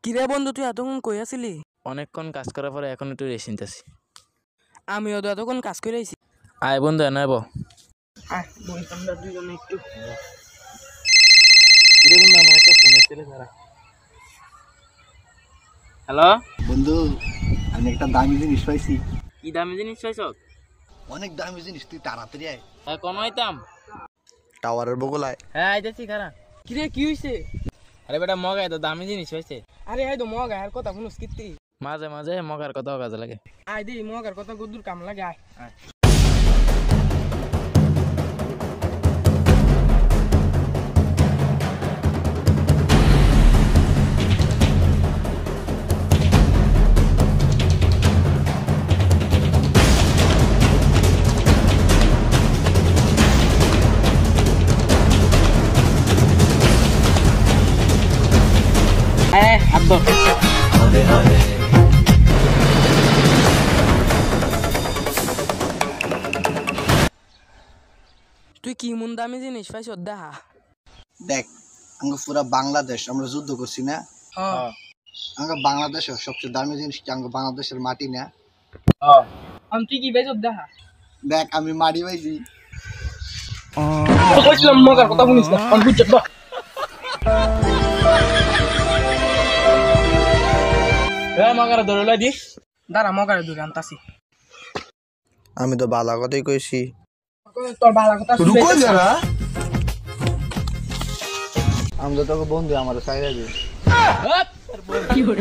কিরে বন্ধু তুই এতক্ষণ কই আছিলি? অনেকক্ষণ কাজ করার পরে এখন একটু রেস্ট নিতেছি। আমিও তো এতক্ষণ কাজ করে আইছি। আয় বন্ধু এনে বল। আমরা দুইজনে একটু বন্ধু আমার একটা ফোন এসেছিল তারা। হ্যালো বন্ধু, আমি একটা দামি জিনিস পাইছি। কি দামি জিনিস পাইছ? অনেক দামি জিনিস, তুই তাড়াতাড়ি আয়। হ্যাঁ কোন আইতাম? টাওয়ারের বগলায়। হ্যাঁ আইতেছি খারা। কিরে কি হইছে? আরে বেটা মগাই তো দামি জিনিস পাইছে। আরে আই তো মগ আর কথা শুনুস কিত্তি মাঝে মাঝে মগার কথাও কাজে লাগে। আয় দি মগ আর কথা গুদুর কাম লাগে আয়। আব্দুল তুই কি মন দামি জিনিস পাইছ দেখা? দেখ, আমরা পুরা বাংলাদেশ আমরা যুদ্ধ করছি না। হ্যাঁ আমরা বাংলাদেশের সবচেয়ে দামি জিনিস কি আমরা বাংলাদেশের মাটি না। আমি তুই কি পাইছ দেখা? দেখ আমি মাটি পাইছি। কইছিলাম মগ আর কথা শুনিস না আমি বুঝছ না। মগার দৌড়লাই দিস। দাঁড়া মগারে দূরে আনতাছি। আমি তো বালা কথাই কইছি। তোর বালা কথা রুকো যারা, আমি তো তোকে বন্ধু আমার সাইডে দিই। কি করে